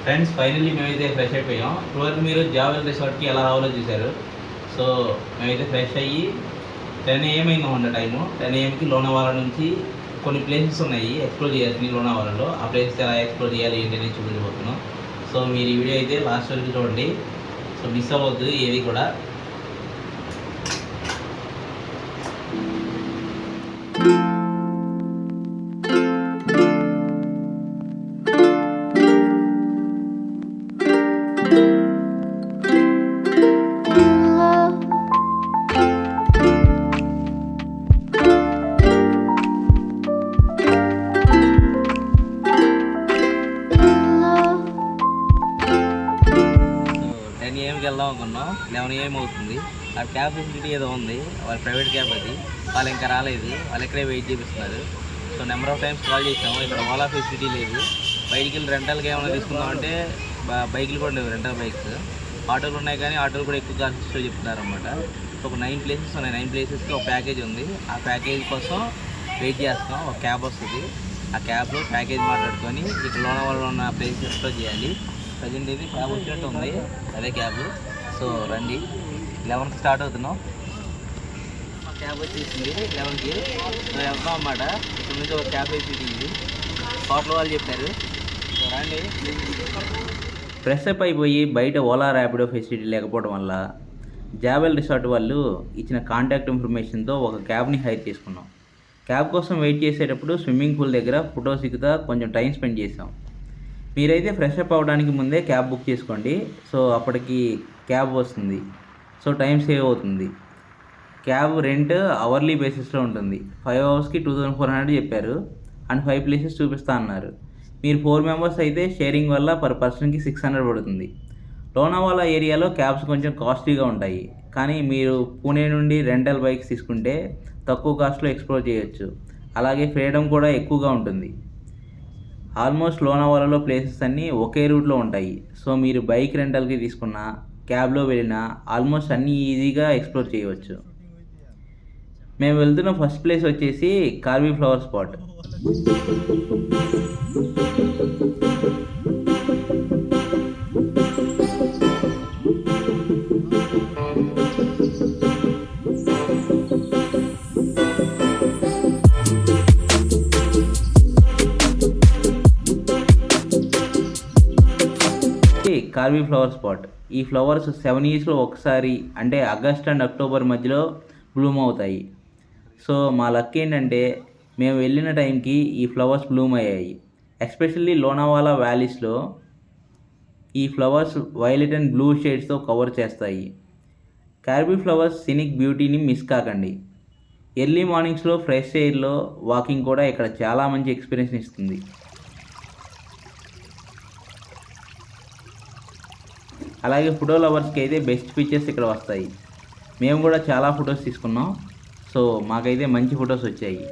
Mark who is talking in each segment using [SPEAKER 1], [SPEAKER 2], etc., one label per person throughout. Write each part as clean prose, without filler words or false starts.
[SPEAKER 1] Friends finally మేమైతే fresh అయిపోయాం. ఇప్పటివరకు మీరు జావెల్ రిసార్ట్కి ఎలా రావాలో చూశారు. సో మేమైతే ఫ్రెష్ అయ్యి 10 AM అయింది ఉన్న టైము. 10 AMకి లోనావాలా నుంచి కొన్ని ప్లేసెస్ ఉన్నాయి ఎక్స్ప్లోర్ చేయాల్సింది లోనావాలాలో. ఆ ప్లేసెస్ ఎలా ఎక్స్ప్లోర్ చేయాలి ఏంటి అనేది చూపించబోతున్నాం. సో మీరు ఈ వీడియో అయితే లాస్ట్ వరకు చూడండి. సో మిస్ అవ్వద్దు ఏది కూడా. వెళ్దాం అనుకున్నాం. 11 AM అవుతుంది. ఆ క్యాబ్ ఫెసిలిటీ ఏదో ఉంది, వాళ్ళ ప్రైవేట్ క్యాబ్ అది. వాళ్ళు ఇంకా రాలేదు, వాళ్ళు ఇక్కడే వెయిట్ చేపిస్తున్నారు. So number of times call చేసాము, ఇక్కడ ఓలా ఫెసిలిటీ లేదు. బయటికి వెళ్ళి రెంటల్కి ఏమైనా తీసుకుందామంటే బైకులు కూడా లేవు, రెంటల్ బైక్స్. ఆటోలు ఉన్నాయి కానీ ఆటోలు కూడా ఎక్కువ కాస్ట్ చెప్తున్నారు అనమాట. సో ఒక 9 ప్లేసెస్ ఉన్నాయి. 9 ప్లేసెస్కి ఒక ప్యాకేజ్ ఉంది. ఆ ప్యాకేజ్ కోసం వెయిట్ చేస్తాం. ఒక క్యాబ్ వస్తుంది, ఆ క్యాబ్లో ప్యాకేజ్ మాట్లాడుకొని ఇక్కడ లోనావాలాలో ఉన్న ప్లేసెస్ ఎక్స్ప్లోర్ చేయాలి. ప్రజెంట్ ఇది క్యాబ్ వచ్చినట్టు ఉంది, అదే క్యాబ్. సో రండి, 11కి స్టార్ట్ అవుతున్నాం. మా క్యాబ్ వచ్చేసింది 11కి. సో వెళ్తాం అన్నమాట. ఇక్కడ నుంచి ఒక క్యాబ్ వేసి హోటల్ వాళ్ళు చెప్పారు. సో రండి. ఫ్రెష్ అప్ అయిపోయి బయట ఓలా ర్యాపిడో ఫెసిలిటీ లేకపోవడం వల్ల జావెల్ రిసార్ట్ వాళ్ళు ఇచ్చిన కాంటాక్ట్ ఇన్ఫర్మేషన్తో ఒక క్యాబ్ని హైర్ చేసుకున్నాం. క్యాబ్ కోసం వెయిట్ చేసేటప్పుడు స్విమ్మింగ్ పూల్ దగ్గర ఫొటోస్ దిగుతా కొంచెం టైం స్పెండ్ చేసాం. మీరైతే ఫ్రెష్ అప్ అవ్వడానికి ముందే క్యాబ్ బుక్ చేసుకోండి. సో అప్పటికి క్యాబ్ వస్తుంది, సో టైం సేవ్ అవుతుంది. క్యాబ్ రెంట్ అవర్లీ బేసిస్లో ఉంటుంది. 5 అవర్స్కి 2400 చెప్పారు అండ్ 5 ప్లేసెస్ చూపిస్తా అన్నారు. మీరు 4 మెంబర్స్ అయితే షేరింగ్ వల్ల పర్ పర్సన్కి 600 పడుతుంది. లోనావాలా ఏరియాలో క్యాబ్స్ కొంచెం కాస్ట్లీగా ఉంటాయి, కానీ మీరు పూణే నుండి రెంటల్ బైక్స్ తీసుకుంటే తక్కువ కాస్ట్లో ఎక్స్ప్లోర్ చేయొచ్చు. అలాగే ఫ్రీడమ్ కూడా ఎక్కువగా ఉంటుంది. ఆల్మోస్ట్ లోనావాలాలో ప్లేసెస్ అన్నీ ఒకే రూట్లో ఉంటాయి. సో మీరు బైక్ రెంటల్కి తీసుకున్నా క్యాబ్లో వెళ్ళినా ఆల్మోస్ట్ అన్నీ ఈజీగా ఎక్స్ప్లోర్ చేయవచ్చు. మేము వెళ్తున్న ఫస్ట్ ప్లేస్ వచ్చేసి Karvi flower spot. Karvi flower spot. ఈ ఫ్లవర్స్ 7 ఇయర్స్లో ఒకసారి, అంటే ఆగస్ట్ అండ్ అక్టోబర్ మధ్యలో బ్లూమ్ అవుతాయి. సో మా లక్ ఏంటంటే మేము వెళ్ళిన టైంకి ఈ ఫ్లవర్స్ బ్లూమ్ అయ్యాయి. ఎస్పెషల్లీ లోనావాలా వ్యాలీస్లో ఈ ఫ్లవర్స్ వైలెట్ అండ్ బ్లూ షేడ్స్తో కవర్ చేస్తాయి. కార్బీ ఫ్లవర్స్ సినిక్ బ్యూటీని మిస్ కాకండి. ఎర్లీ మార్నింగ్స్లో ఫ్రెష్ ఎయిర్లో వాకింగ్ కూడా ఇక్కడ చాలా మంచి ఎక్స్పీరియన్స్ ఇస్తుంది. అలాగే ఫోటో లవర్స్కి అయితే బెస్ట్ పిక్చర్స్ ఇక్కడ వస్తాయి. మేము కూడా చాలా ఫొటోస్ తీసుకున్నాం. సో మాకైతే మంచి ఫొటోస్ వచ్చాయి.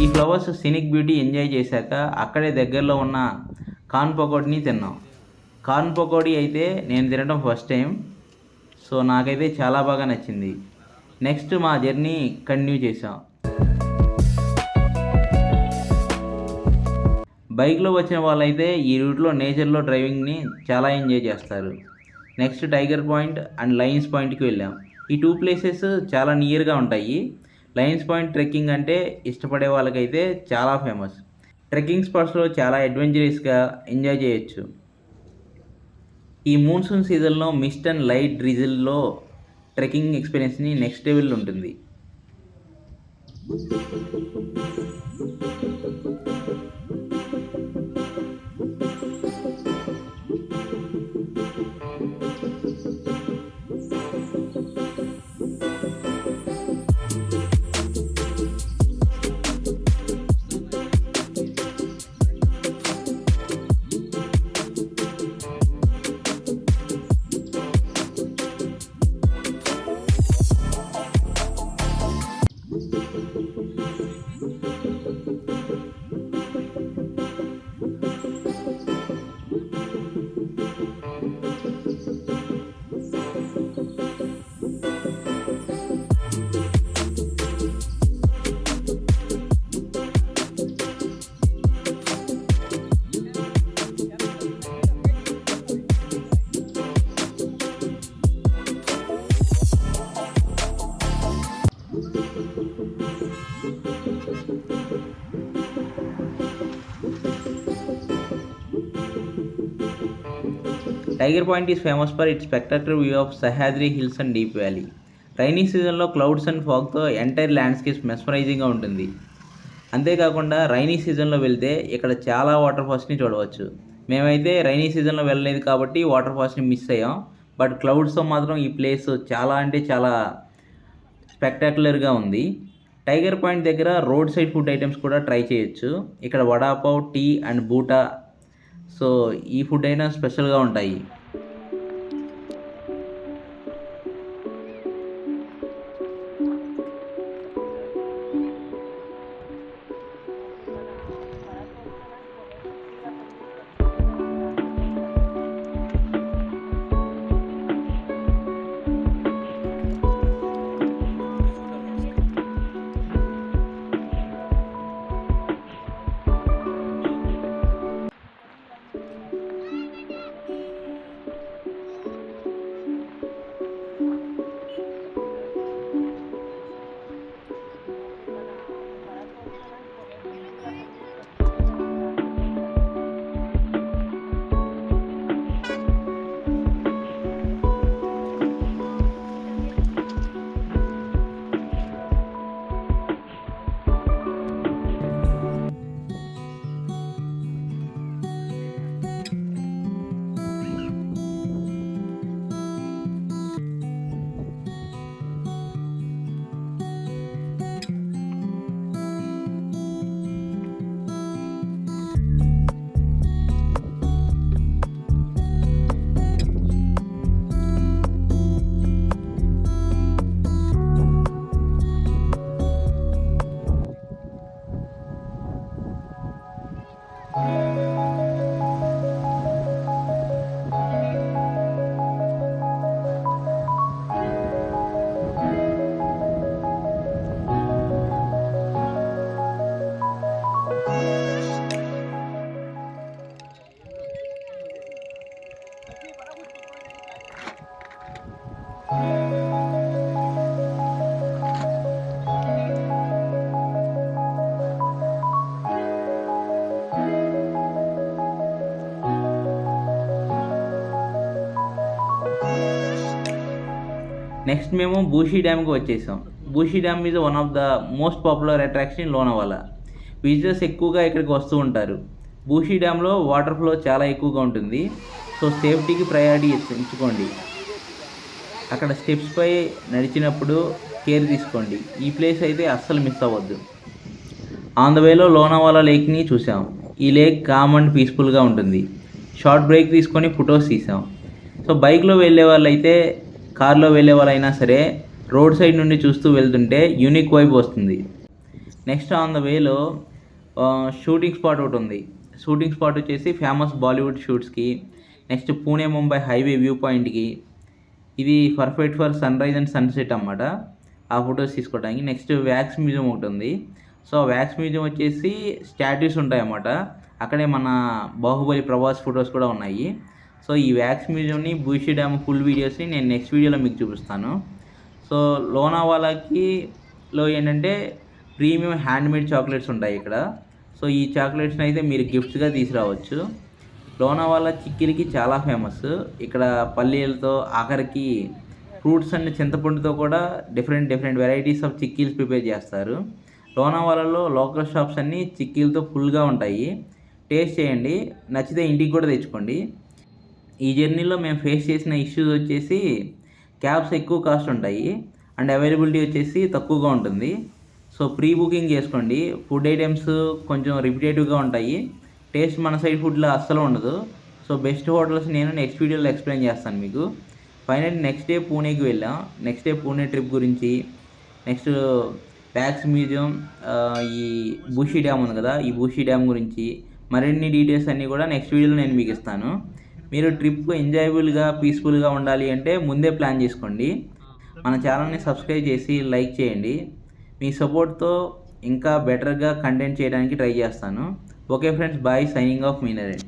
[SPEAKER 2] ఈ ఫ్లవర్స్ సినిక్ బ్యూటీ ఎంజాయ్ చేశాక అక్కడే దగ్గరలో ఉన్న కార్న్ పకోడీని తిన్నాం. కార్న్ పకోడీ అయితే నేను తినడం ఫస్ట్ టైం. సో నాకైతే చాలా బాగా నచ్చింది. నెక్స్ట్ మా జర్నీ కంటిన్యూ చేసాం. బైక్లో వచ్చిన వాళ్ళైతే ఈ రూట్లో నేచర్లో డ్రైవింగ్ని చాలా ఎంజాయ్ చేస్తారు. Next tiger point and Lions పాయింట్కి వెళ్ళాం. ఈ 2 ప్లేసెస్ చాలా నియర్గా ఉంటాయి. లయన్స్ పాయింట్ ట్రెక్కింగ్ అంటే ఇష్టపడే వాళ్ళకైతే చాలా ఫేమస్. ట్రెక్కింగ్ స్పాట్స్లో చాలా అడ్వెంచరస్గా ఎంజాయ్ చేయొచ్చు. ఈ మాన్సూన్ సీజన్లో మిస్ట్ అండ్ లైట్ డ్రిజిల్లో ట్రెక్కింగ్ ఎక్స్పీరియన్స్ని నెక్స్ట్ లెవెల్ ఉంటుంది. Tiger point is famous for its spectacular view of Sahyadri hills and deep valley. Rainy సీజన్లో క్లౌడ్స్ అండ్ ఫాగ్తో ఎంటైర్ ల్యాండ్స్కేప్ మెస్మరైజింగ్గా ఉంటుంది. అంతేకాకుండా రైనీ సీజన్లో వెళ్తే ఇక్కడ చాలా వాటర్ ఫాల్స్ని చూడవచ్చు. మేమైతే రైనీ సీజన్లో వెళ్ళలేదు కాబట్టి వాటర్ ఫాల్స్ని మిస్ అయ్యాం. బట్ క్లౌడ్స్తో మాత్రం ఈ ప్లేస్ చాలా అంటే చాలా స్పెక్టాక్యులర్గా ఉంది. టైగర్ పాయింట్ దగ్గర రోడ్ సైడ్ ఫుడ్ ఐటమ్స్ కూడా ట్రై చేయొచ్చు. ఇక్కడ vada pav, tea and bhutta, so ఈ ఫుడ్ అయినా స్పెషల్గా ఉంటాయి. నెక్స్ట్ మేము బూషీ డ్యామ్కి వచ్చేసాం. Bhushi dam is one of the most popular attraction in Lonavala. Visitors ఎక్కువగా ఇక్కడికి వస్తూ ఉంటారు. బూషీ డ్యామ్లో వాటర్ ఫ్లో చాలా ఎక్కువగా ఉంటుంది. సో సేఫ్టీకి ప్రయారిటీ ఇచ్చుకోండి. అక్కడ స్టెప్స్పై నడిచినప్పుడు కేర్ తీసుకోండి. ఈ ప్లేస్ అయితే అస్సలు మిస్ అవ్వద్దు. ఆన్ ద వేలో లోనావాలా లేక్ని చూసాం. ఈ లేక్ కామ్ అండ్ పీస్ఫుల్గా ఉంటుంది. షార్ట్ బ్రేక్ తీసుకొని ఫొటోస్ తీసాం. సో బైక్లో వెళ్ళే వాళ్ళైతే, కార్లో వెళ్ళే వాళ్ళైనా సరే రోడ్ సైడ్ నుండి చూస్తూ వెళ్తుంటే యూనిక్ వైబ్ వస్తుంది. నెక్స్ట్ ఆన్ ద వేలో షూటింగ్ స్పాట్ ఒకటి ఉంది. షూటింగ్ స్పాట్ వచ్చేసి ఫేమస్ బాలీవుడ్ షూట్స్కి. Next Pune Mumbai highway view పాయింట్కి. ఇది perfect for sunrise and sunset అన్నమాట, ఆ ఫొటోస్ తీసుకోవడానికి. నెక్స్ట్ వ్యాక్స్ మ్యూజియం ఒకటి ఉంది. సో వ్యాక్స్ మ్యూజియం వచ్చేసి స్టాట్యూస్ ఉంటాయి అన్నమాట. అక్కడే మన బాహుబలి ప్రభాస్ ఫొటోస్ కూడా ఉన్నాయి. సో ఈ వ్యాక్స్ మ్యూజియంని, బూషి డ్యామ్ ఫుల్ వీడియోస్ని నేను నెక్స్ట్ వీడియోలో మీకు చూపిస్తాను. సో లోనావాలాలో ఏంటంటే ప్రీమియం హ్యాండ్మేడ్ చాక్లెట్స్ ఉంటాయి ఇక్కడ. సో ఈ చాక్లెట్స్ని అయితే మీరు గిఫ్ట్స్గా తీసుకురావచ్చు. లోనావాలా చిక్కీలకి చాలా ఫేమస్. ఇక్కడ పల్లీలతో ఆఖరికి ఫ్రూట్స్ అండ్ చింతపండుతో కూడా డిఫరెంట్ వెరైటీస్ ఆఫ్ చిక్కీలు ప్రిపేర్ చేస్తారు. లోనావాలాలో లోకల్ షాప్స్ అన్నీ చిక్కీలతో ఫుల్గా ఉంటాయి. టేస్ట్ చేయండి, నచ్చితే ఇంటికి కూడా తెచ్చుకోండి. ఈ జర్నీలో మేము ఫేస్ చేసిన ఇష్యూస్ వచ్చేసి క్యాబ్స్ ఎక్కువ కాస్ట్ ఉంటాయి అండ్ అవైలబిలిటీ వచ్చేసి తక్కువగా ఉంటుంది. సో ప్రీ బుకింగ్ చేసుకోండి. ఫుడ్ ఐటమ్స్ కొంచెం రిపిటేటివ్గా ఉంటాయి. టేస్ట్ మన సైడ్ ఫుడ్లో అస్సలు ఉండదు. సో బెస్ట్ హోటల్స్ నేను నెక్స్ట్ వీడియోలో ఎక్స్ప్లెయిన్ చేస్తాను మీకు. ఫైనల్ నెక్స్ట్ డే పూణేకి వెళ్ళాం. నెక్స్ట్ డే పూణే ట్రిప్ గురించి, నెక్స్ట్ వ్యాక్స్ మ్యూజియం, ఈ బూషి డ్యామ్ ఉంది కదా, ఈ బూషి డ్యామ్ గురించి మరిన్ని డీటెయిల్స్ అన్నీ కూడా నెక్స్ట్ వీడియోలో నేను మీకు ఇస్తాను. మీరు ట్రిప్ ఎంజాయబుల్గా పీస్ఫుల్గా ఉండాలి అంటే ముందే ప్లాన్ చేసుకోండి. మన ఛానల్ని సబ్స్క్రైబ్ చేసి లైక్ చేయండి. మీ సపోర్ట్తో ఇంకా బెటర్గా కంటెంట్ చేయడానికి ట్రై చేస్తాను. Okay friends, bye. Signing off మీ నరేన్.